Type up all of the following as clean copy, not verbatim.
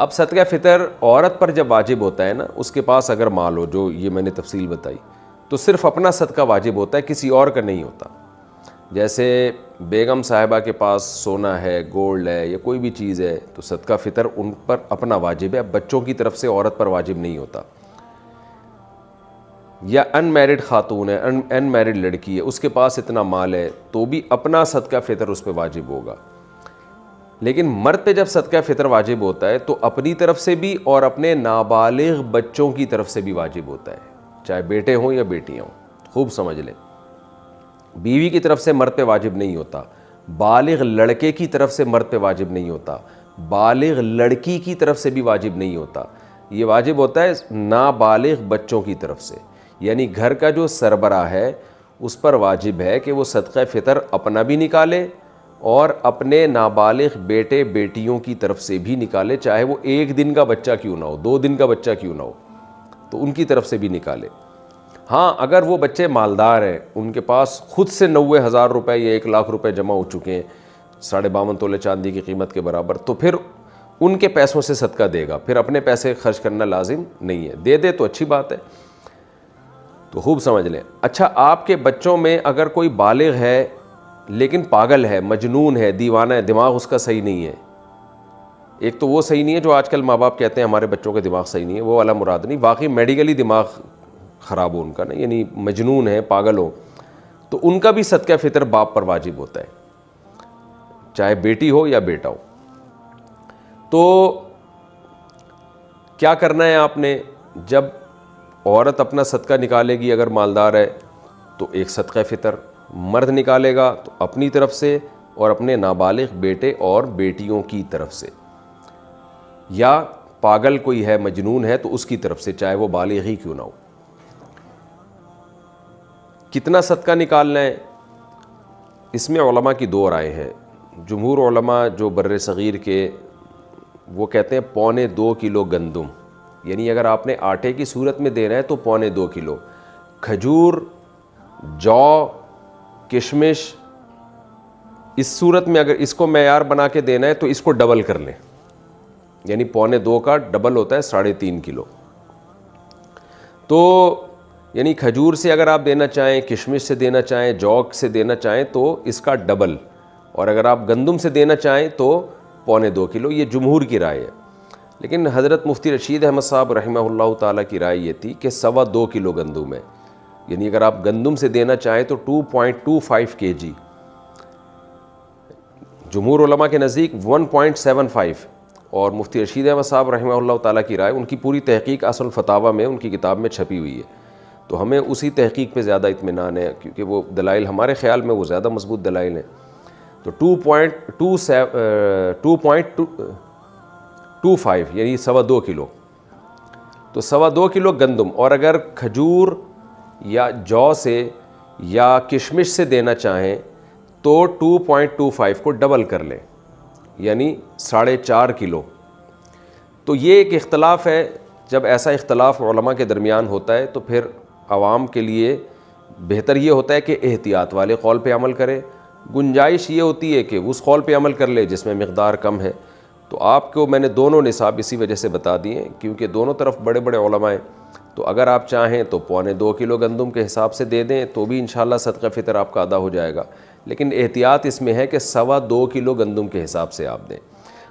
اب صدقہ فطر عورت پر جب واجب ہوتا ہے نا، اس کے پاس اگر مال ہو، جو یہ میں نے تفصیل بتائی، تو صرف اپنا صدقہ واجب ہوتا ہے، کسی اور کا نہیں ہوتا۔ جیسے بیگم صاحبہ کے پاس سونا ہے، گولڈ ہے یا کوئی بھی چیز ہے، تو صدقہ فطر ان پر اپنا واجب ہے، بچوں کی طرف سے عورت پر واجب نہیں ہوتا۔ یا ان میرڈ خاتون ہے، ان میرڈ لڑکی ہے، اس کے پاس اتنا مال ہے تو بھی اپنا صدقہ فطر اس پہ واجب ہوگا۔ لیکن مرد پہ جب صدقہ فطر واجب ہوتا ہے تو اپنی طرف سے بھی اور اپنے نابالغ بچوں کی طرف سے بھی واجب ہوتا ہے، چاہے بیٹے ہوں یا بیٹیاں ہوں۔ خوب سمجھ لیں، بیوی کی طرف سے مرد پہ واجب نہیں ہوتا، بالغ لڑکے کی طرف سے مرد پہ واجب نہیں ہوتا، بالغ لڑکی کی طرف سے بھی واجب نہیں ہوتا۔ یہ واجب ہوتا ہے نابالغ بچوں کی طرف سے، یعنی گھر کا جو سربراہ ہے اس پر واجب ہے کہ وہ صدقہ فطر اپنا بھی نکالے اور اپنے نابالغ بیٹے بیٹیوں کی طرف سے بھی نکالے، چاہے وہ 1 دن کا بچہ کیوں نہ ہو، 2 دن کا بچہ کیوں نہ ہو، تو ان کی طرف سے بھی نکالے۔ ہاں اگر وہ بچے مالدار ہیں، ان کے پاس خود سے 90,000 روپے یا 1 لاکھ روپے جمع ہو چکے ہیں 52.5 تولے چاندی کی قیمت کے برابر، تو پھر ان کے پیسوں سے صدقہ دے گا، پھر اپنے پیسے خرچ کرنا لازم نہیں ہے، دے دے تو اچھی بات ہے۔ تو خوب سمجھ لیں۔ اچھا، آپ کے بچوں میں اگر کوئی بالغ ہے لیکن پاگل ہے، مجنون ہے، دیوانہ ہے، دماغ اس کا صحیح نہیں ہے، ایک تو وہ صحیح نہیں ہے جو آج کل ماں باپ کہتے ہیں ہمارے بچوں کا دماغ صحیح نہیں ہے، وہ والا مراد نہیں، واقعی میڈیکلی دماغ خراب ہو ان کا نا، یعنی مجنون ہے، پاگل ہو، تو ان کا بھی صدقہ فطر باپ پر واجب ہوتا ہے، چاہے بیٹی ہو یا بیٹا ہو۔ تو کیا کرنا ہے آپ نے؟ جب عورت اپنا صدقہ نکالے گی اگر مالدار ہے تو ایک صدقہ فطر، مرد نکالے گا تو اپنی طرف سے اور اپنے نابالغ بیٹے اور بیٹیوں کی طرف سے، یا پاگل کوئی ہے، مجنون ہے تو اس کی طرف سے، چاہے وہ بالغ ہی کیوں نہ ہو۔ کتنا صدقہ نکالنا ہے؟ اس میں علماء کی 2 رائے ہیں۔ جمہور علماء جو بر صغیر کے، وہ کہتے ہیں 1.25 کلو گندم، یعنی اگر آپ نے آٹے کی صورت میں دینا ہے تو 1.25 کلو، کھجور، جو، کشمش، اس صورت میں اگر اس کو معیار بنا کے دینا ہے تو اس کو ڈبل کر لیں، یعنی 1.25 کا ڈبل ہوتا ہے 3.5 کلو۔ تو یعنی کھجور سے اگر آپ دینا چاہیں، کشمش سے دینا چاہیں، جو سے دینا چاہیں تو اس کا ڈبل، اور اگر آپ گندم سے دینا چاہیں تو 1.25 کلو، یہ جمہور کی رائے ہے۔ لیکن حضرت مفتی رشید احمد صاحب رحمہ اللہ تعالیٰ کی رائے یہ تھی کہ 2.25 کلو گندم ہے، یعنی اگر آپ گندم سے دینا چاہیں تو 2.25 kg، جمہور علماء کے نزدیک 1.75، اور مفتی رشید احمد صاحب رحمہ اللہ تعالیٰ کی رائے، ان کی پوری تحقیق اصل الفتاویٰ میں ان کی کتاب میں چھپی ہوئی ہے، تو ہمیں اسی تحقیق پہ زیادہ اطمینان ہے، کیونکہ وہ دلائل ہمارے خیال میں وہ زیادہ مضبوط دلائل ہیں۔ تو 2.25 یعنی 2.25 کلو، تو 2.25 کلو گندم، اور اگر کھجور یا جو سے یا کشمش سے دینا چاہیں تو 2.25 کو ڈبل کر لیں، یعنی 4.5 کلو۔ تو یہ ایک اختلاف ہے، جب ایسا اختلاف علماء کے درمیان ہوتا ہے تو پھر عوام کے لیے بہتر یہ ہوتا ہے کہ احتیاط والے قول پہ عمل کرے، گنجائش یہ ہوتی ہے کہ اس قول پہ عمل کر لے جس میں مقدار کم ہے۔ تو آپ کو میں نے دونوں نصاب اسی وجہ سے بتا دیے ہیں کیونکہ دونوں طرف بڑے بڑے علماء ہیں، تو اگر آپ چاہیں تو 2.25 کلو گندم کے حساب سے دے دیں تو بھی انشاءاللہ صدقہ فطر آپ کا ادا ہو جائے گا، لیکن احتیاط اس میں ہے کہ 2.25 کلو گندم کے حساب سے آپ دیں۔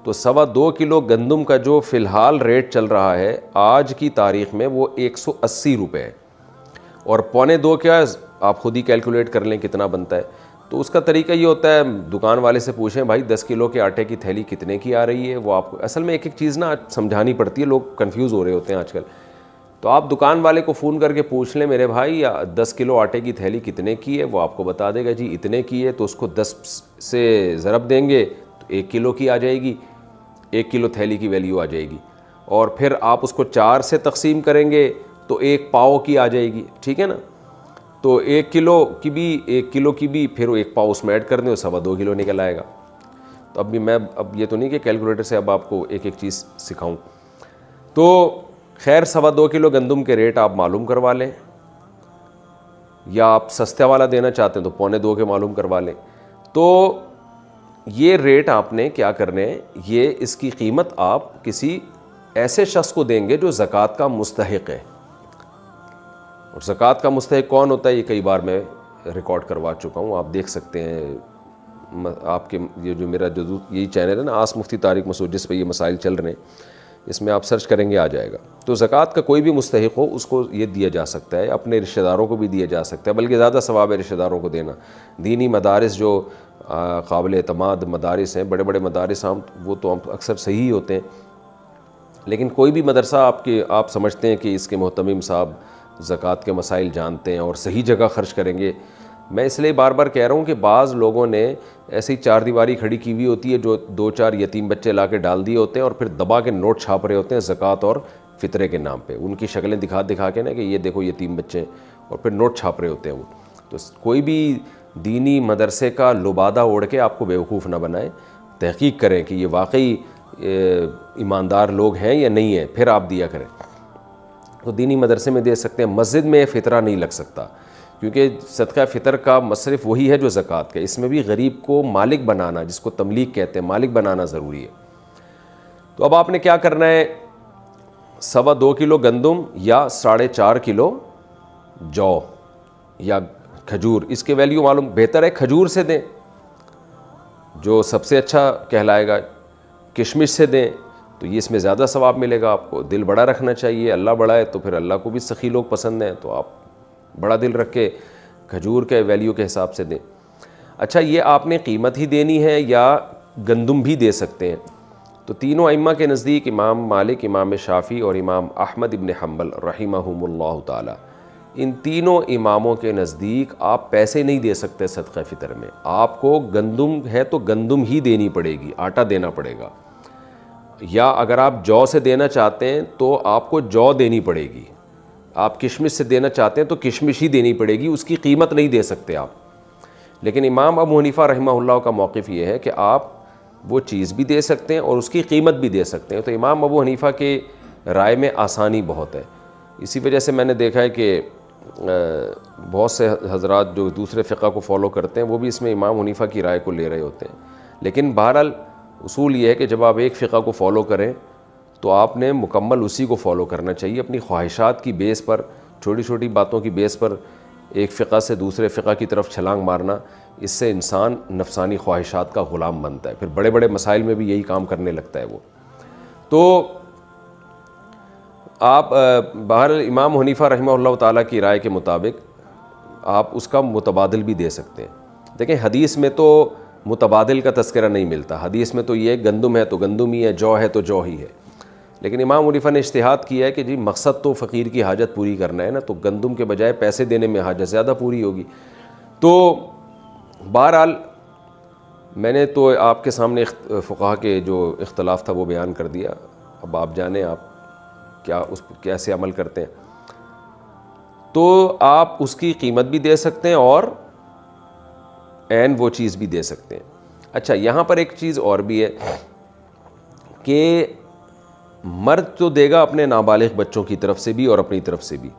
تو 2.25 کلو گندم کا جو فی الحال ریٹ چل رہا ہے آج کی تاریخ میں وہ 180 روپے ہے، اور 2.25 کیا آپ خود ہی کیلکولیٹ کر لیں کتنا بنتا ہے۔ تو اس کا طریقہ یہ ہوتا ہے، دکان والے سے پوچھیں بھائی 10 کلو کے آٹے کی تھیلی کتنے کی آ رہی ہے، وہ آپ کو اصل میں ایک ایک چیز نا سمجھانی پڑتی ہے، لوگ کنفیوز ہو رہے ہوتے ہیں آج کل۔ تو آپ دکان والے کو فون کر کے پوچھ لیں میرے بھائی 10 کلو آٹے کی تھیلی کتنے کی ہے، وہ آپ کو بتا دے گا جی اتنے کی ہے، تو اس کو 10 سے ضرب دیں گے تو 1 کلو کی آ جائے گی، 1 کلو تھیلی کی ویلیو آ جائے گی، اور پھر آپ اس کو 4 سے تقسیم کریں گے تو 1 پاؤ کی آ جائے گی، ٹھیک ہے نا۔ تو 1 کلو کی بھی پھر 1 پاؤ اس میں ایڈ کر دیں تو 2.25 کلو نکل آئے گا۔ تو اب یہ تو نہیں کہ کیلکولیٹر سے اب آپ کو ایک ایک چیز سکھاؤں، تو خیر 2.25 کلو گندم کے ریٹ آپ معلوم کروا لیں، یا آپ سستے والا دینا چاہتے ہیں تو 2.25 کے معلوم کروا لیں۔ تو یہ ریٹ آپ نے کیا کرنے ہیں، یہ اس کی قیمت آپ کسی ایسے شخص کو دیں گے جو زکوٰۃ کا مستحق ہے. اور زکوٰۃ کا مستحق کون ہوتا ہے یہ کئی بار میں ریکارڈ کروا چکا ہوں, آپ دیکھ سکتے ہیں. آپ کے یہ جو میرا جو یہی چینل ہے نا آس مفتی طارق مسعود, جس پہ یہ مسائل چل رہے ہیں, اس میں آپ سرچ کریں گے آ جائے گا. تو زکوٰۃ کا کوئی بھی مستحق ہو اس کو یہ دیا جا سکتا ہے, اپنے رشتہ داروں کو بھی دیا جا سکتا ہے, بلکہ زیادہ ثواب ہے رشتہ داروں کو دینا. دینی مدارس جو قابل اعتماد مدارس ہیں, بڑے بڑے مدارس ہم وہ تو اکثر صحیح ہوتے ہیں, لیکن کوئی بھی مدرسہ آپ سمجھتے ہیں کہ اس کے محتمم صاحب زکوٰۃ کے مسائل جانتے ہیں اور صحیح جگہ خرچ کریں گے. میں اس لیے بار بار کہہ رہا ہوں کہ بعض لوگوں نے ایسی چار دیواری کھڑی کی ہوئی ہوتی ہے, جو 2-4 یتیم بچے لا کے ڈال دیے ہوتے ہیں اور پھر دبا کے نوٹ چھاپ رہے ہوتے ہیں زکوٰۃ اور فطرے کے نام پہ, ان کی شکلیں دکھا کے نا کہ یہ دیکھو یتیم بچے ہیں, اور پھر نوٹ چھاپ رہے ہوتے ہیں وہ. تو کوئی بھی دینی مدرسے کا لبادہ اوڑھ کے آپ کو بیوقوف نہ بنائے, تحقیق کریں کہ یہ واقعی ایماندار لوگ ہیں یا نہیں ہیں, پھر آپ دیا کریں. تو دینی مدرسے میں دے سکتے ہیں. مسجد میں فطرہ نہیں لگ سکتا, کیونکہ صدقہ فطر کا مصرف وہی ہے جو زکوٰۃ کا. اس میں بھی غریب کو مالک بنانا, جس کو تملیک کہتے ہیں, مالک بنانا ضروری ہے. تو اب آپ نے کیا کرنا ہے, 2.25 کلو گندم یا 4.5 کلو جو یا کھجور. اس کے ویلیو معلوم, بہتر ہے کھجور سے دیں جو سب سے اچھا کہلائے گا. کشمش سے دیں تو یہ اس میں زیادہ ثواب ملے گا آپ کو. دل بڑا رکھنا چاہیے, اللہ بڑا ہے تو پھر اللہ کو بھی سخی لوگ پسند ہیں, تو آپ بڑا دل رکھ کے کھجور کے ویلیو کے حساب سے دیں. اچھا, یہ آپ نے قیمت ہی دینی ہے یا گندم بھی دے سکتے ہیں؟ تو تینوں ائمہ کے نزدیک, امام مالک, امام شافعی اور امام احمد ابن حنبل رحمہم اللہ تعالی, ان تینوں اماموں کے نزدیک آپ پیسے نہیں دے سکتے صدقہ فطر میں. آپ کو گندم ہے تو گندم ہی دینی پڑے گی, آٹا دینا پڑے گا. یا اگر آپ جو سے دینا چاہتے ہیں تو آپ کو جو دینی پڑے گی. آپ کشمش سے دینا چاہتے ہیں تو کشمش ہی دینی پڑے گی, اس کی قیمت نہیں دے سکتے آپ. لیکن امام ابو حنیفہ رحمہ اللہ کا موقف یہ ہے کہ آپ وہ چیز بھی دے سکتے ہیں اور اس کی قیمت بھی دے سکتے ہیں. تو امام ابو حنیفہ کے رائے میں آسانی بہت ہے. اسی وجہ سے میں نے دیکھا ہے کہ بہت سے حضرات جو دوسرے فقہ کو فالو کرتے ہیں وہ بھی اس میں امام حنیفہ کی رائے کو لے رہے ہوتے ہیں. لیکن بہرحال اصول یہ ہے کہ جب آپ ایک فقہ کو فالو کریں تو آپ نے مکمل اسی کو فالو کرنا چاہیے. اپنی خواہشات کی بیس پر, چھوٹی چھوٹی باتوں کی بیس پر ایک فقہ سے دوسرے فقہ کی طرف چھلانگ مارنا, اس سے انسان نفسانی خواہشات کا غلام بنتا ہے. پھر بڑے بڑے مسائل میں بھی یہی کام کرنے لگتا ہے وہ. تو آپ بہرحال امام حنیفہ رحمہ اللہ تعالیٰ کی رائے کے مطابق آپ اس کا متبادل بھی دے سکتے ہیں. دیکھیں حدیث میں تو متبادل کا تذکرہ نہیں ملتا. حدیث میں تو یہ گندم ہے تو گندم ہی ہے, جو ہے تو جو ہی ہے. لیکن امام حنیفہ نے اجتہاد کیا ہے کہ جی مقصد تو فقیر کی حاجت پوری کرنا ہے نا, تو گندم کے بجائے پیسے دینے میں حاجت زیادہ پوری ہوگی. تو بہرحال میں نے تو آپ کے سامنے فقہا کے جو اختلاف تھا وہ بیان کر دیا. اب آپ جانیں آپ کیا اس پہ کیسے عمل کرتے ہیں. تو آپ اس کی قیمت بھی دے سکتے ہیں اور عین وہ چیز بھی دے سکتے ہیں. اچھا, یہاں پر ایک چیز اور بھی ہے کہ مرد تو دے گا اپنے نابالغ بچوں کی طرف سے بھی اور اپنی طرف سے بھی.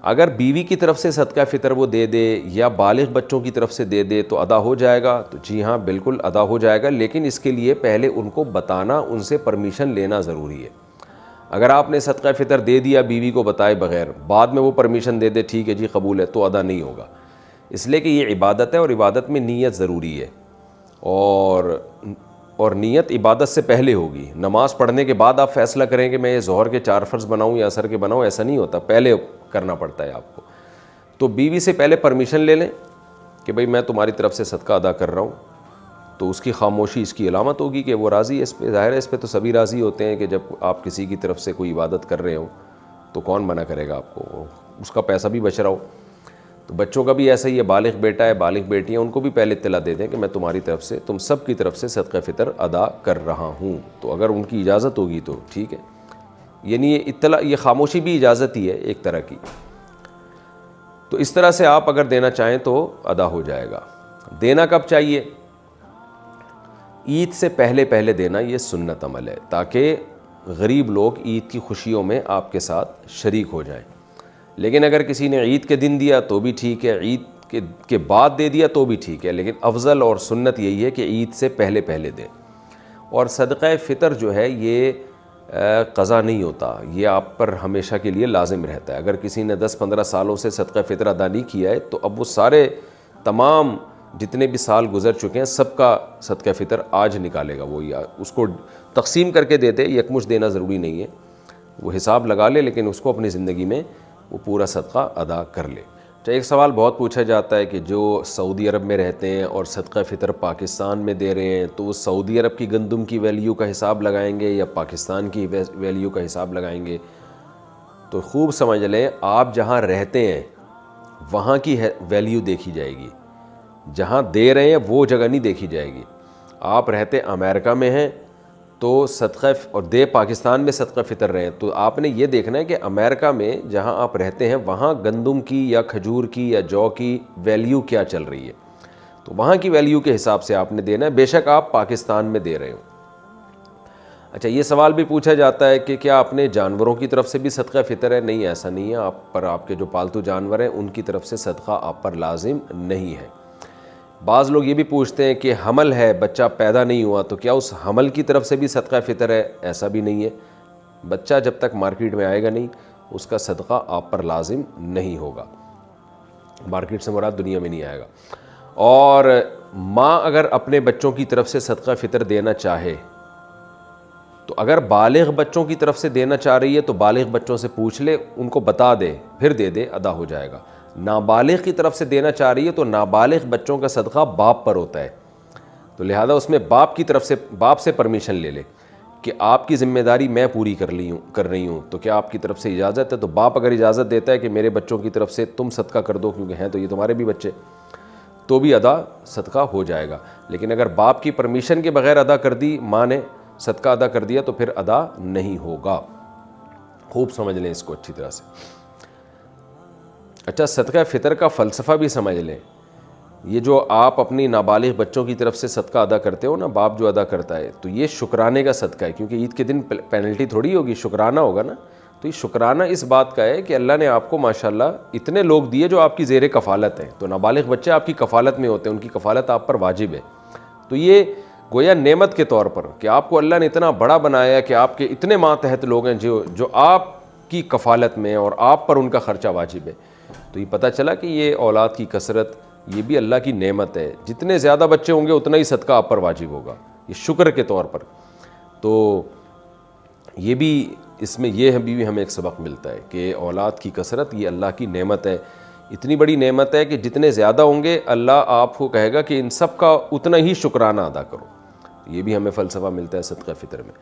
اگر بیوی کی طرف سے صدقہ فطر وہ دے دے یا بالغ بچوں کی طرف سے دے دے تو ادا ہو جائے گا. تو جی ہاں بالکل ادا ہو جائے گا, لیکن اس کے لیے پہلے ان کو بتانا, ان سے پرمیشن لینا ضروری ہے. اگر آپ نے صدقہ فطر دے دیا بیوی کو بتائے بغیر, بعد میں وہ پرمیشن دے دے ٹھیک ہے جی قبول ہے, تو ادا نہیں ہوگا. اس لیے کہ یہ عبادت ہے اور عبادت میں نیت ضروری ہے, اور نیت عبادت سے پہلے ہوگی. نماز پڑھنے کے بعد آپ فیصلہ کریں کہ میں یہ ظہر کے 4 فرض بناؤں یا عصر کے بناؤں, ایسا نہیں ہوتا, پہلے کرنا پڑتا ہے آپ کو. تو بیوی سے پہلے پرمیشن لے لیں کہ بھئی میں تمہاری طرف سے صدقہ ادا کر رہا ہوں, تو اس کی خاموشی اس کی علامت ہوگی کہ وہ راضی ہے اس پہ. ظاہر ہے اس پہ تو سبھی راضی ہوتے ہیں کہ جب آپ کسی کی طرف سے کوئی عبادت کر رہے ہوں تو کون منع کرے گا آپ کو, اس کا پیسہ بھی بچ رہا ہو. تو بچوں کا بھی ایسا ہی ہے, بالغ بیٹا ہے بالغ بیٹی ہیں, ان کو بھی پہلے اطلاع دے دیں کہ میں تمہاری طرف سے تم سب کی طرف سے صدقہ فطر ادا کر رہا ہوں. تو اگر ان کی اجازت ہوگی تو ٹھیک ہے. یعنی یہ اطلاع, یہ خاموشی بھی اجازت ہی ہے ایک طرح کی. تو اس طرح سے آپ اگر دینا چاہیں تو ادا ہو جائے گا. دینا کب چاہیے؟ عید سے پہلے پہلے دینا, یہ سنت عمل ہے, تاکہ غریب لوگ عید کی خوشیوں میں آپ کے ساتھ شریک ہو جائیں. لیکن اگر کسی نے عید کے دن دیا تو بھی ٹھیک ہے, عید کے بعد دے دیا تو بھی ٹھیک ہے, لیکن افضل اور سنت یہی ہے کہ عید سے پہلے پہلے دیں. اور صدقہ فطر جو ہے یہ قضا نہیں ہوتا، یہ آپ پر ہمیشہ کے لیے لازم رہتا ہے۔ اگر کسی نے 10-15 سالوں سے صدقہ فطر ادا نہیں کیا ہے تو اب وہ سارے تمام جتنے بھی سال گزر چکے ہیں سب کا صدقہ فطر آج نکالے گا وہ، یا اس کو تقسیم کر کے دیتے، یکمشت دینا ضروری نہیں ہے، وہ حساب لگا لے لیکن اس کو اپنی زندگی میں وہ پورا صدقہ ادا کر لے۔ ایک سوال بہت پوچھا جاتا ہے کہ جو سعودی عرب میں رہتے ہیں اور صدقہ فطر پاکستان میں دے رہے ہیں تو وہ سعودی عرب کی گندم کی ویلیو کا حساب لگائیں گے یا پاکستان کی ویلیو کا حساب لگائیں گے؟ تو خوب سمجھ لیں، آپ جہاں رہتے ہیں وہاں کی ویلیو دیکھی جائے گی، جہاں دے رہے ہیں وہ جگہ نہیں دیکھی جائے گی۔ آپ رہتے امریکہ میں ہیں تو صدقہ اور دے پاکستان میں صدقہ فطر رہے ہیں تو آپ نے یہ دیکھنا ہے کہ امریکہ میں جہاں آپ رہتے ہیں وہاں گندم کی یا کھجور کی یا جو کی ویلیو کیا چل رہی ہے، تو وہاں کی ویلیو کے حساب سے آپ نے دینا ہے، بے شک آپ پاکستان میں دے رہے ہو۔ اچھا، یہ سوال بھی پوچھا جاتا ہے کہ کیا اپنے جانوروں کی طرف سے بھی صدقہ فطر ہے؟ نہیں، ایسا نہیں ہے، آپ پر آپ کے جو پالتو جانور ہیں ان کی طرف سے صدقہ آپ پر لازم نہیں ہے۔ بعض لوگ یہ بھی پوچھتے ہیں کہ حمل ہے، بچہ پیدا نہیں ہوا تو کیا اس حمل کی طرف سے بھی صدقہ فطر ہے؟ ایسا بھی نہیں ہے، بچہ جب تک مارکیٹ میں آئے گا نہیں اس کا صدقہ آپ پر لازم نہیں ہوگا، مارکیٹ سے مراد دنیا میں نہیں آئے گا۔ اور ماں اگر اپنے بچوں کی طرف سے صدقہ فطر دینا چاہے تو اگر بالغ بچوں کی طرف سے دینا چاہ رہی ہے تو بالغ بچوں سے پوچھ لے، ان کو بتا دے، پھر دے دے، ادا ہو جائے گا۔ نابالغ کی طرف سے دینا چاہ رہی ہے تو نابالغ بچوں کا صدقہ باپ پر ہوتا ہے، تو لہذا اس میں باپ کی طرف سے، باپ سے پرمیشن لے لے کہ آپ کی ذمہ داری میں پوری کر رہی ہوں تو کیا آپ کی طرف سے اجازت ہے؟ تو باپ اگر اجازت دیتا ہے کہ میرے بچوں کی طرف سے تم صدقہ کر دو کیونکہ ہیں تو یہ تمہارے بھی بچے، تو بھی ادا صدقہ ہو جائے گا۔ لیکن اگر باپ کی پرمیشن کے بغیر ادا کر دی، ماں نے صدقہ ادا کر دیا تو پھر ادا نہیں ہوگا۔ خوب سمجھ لیں اس کو اچھی طرح سے۔ اچھا، صدقہ فطر کا فلسفہ بھی سمجھ لیں۔ یہ جو آپ اپنی نابالغ بچوں کی طرف سے صدقہ ادا کرتے ہو نا، باپ جو ادا کرتا ہے تو یہ شکرانے کا صدقہ ہے، کیونکہ عید کے دن پینلٹی تھوڑی ہوگی، شکرانہ ہوگا نا، تو یہ شکرانہ اس بات کا ہے کہ اللہ نے آپ کو ماشاءاللہ اتنے لوگ دیے جو آپ کی زیر کفالت ہیں، تو نابالغ بچے آپ کی کفالت میں ہوتے ہیں، ان کی کفالت آپ پر واجب ہے، تو یہ گویا نعمت کے طور پر کہ آپ کو اللہ نے اتنا بڑا بنایا کہ آپ کے اتنے ماتحت لوگ ہیں جو آپ کی کفالت میں ہیں اور آپ پر ان کا خرچہ واجب ہے۔ تو یہ پتہ چلا کہ یہ اولاد کی کثرت یہ بھی اللہ کی نعمت ہے، جتنے زیادہ بچے ہوں گے اتنا ہی صدقہ آپ پر واجب ہوگا، یہ شکر کے طور پر۔ تو یہ بھی اس میں یہ بھی ہمیں ایک سبق ملتا ہے کہ اولاد کی کثرت یہ اللہ کی نعمت ہے، اتنی بڑی نعمت ہے کہ جتنے زیادہ ہوں گے اللہ آپ کو کہے گا کہ ان سب کا اتنا ہی شکرانہ ادا کرو۔ یہ بھی ہمیں فلسفہ ملتا ہے صدقہ فطر میں۔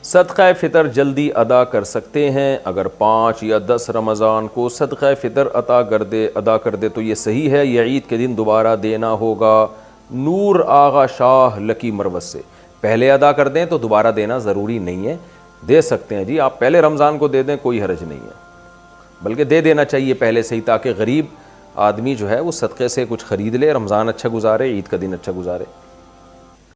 صدقہ فطر جلدی ادا کر سکتے ہیں، اگر 5 یا 10 رمضان کو صدقہ فطر ادا کر دے تو یہ صحیح ہے، یہ عید کے دن دوبارہ دینا ہوگا؟ نور آغا شاہ لکی مروت سے۔ پہلے ادا کر دیں تو دوبارہ دینا ضروری نہیں ہے، دے سکتے ہیں جی، آپ پہلے رمضان کو دے دیں، کوئی حرج نہیں ہے، بلکہ دے دینا چاہیے پہلے سے ہی تاکہ غریب آدمی جو ہے وہ صدقے سے کچھ خرید لے، رمضان اچھا گزارے، عید کا دن اچھا گزارے۔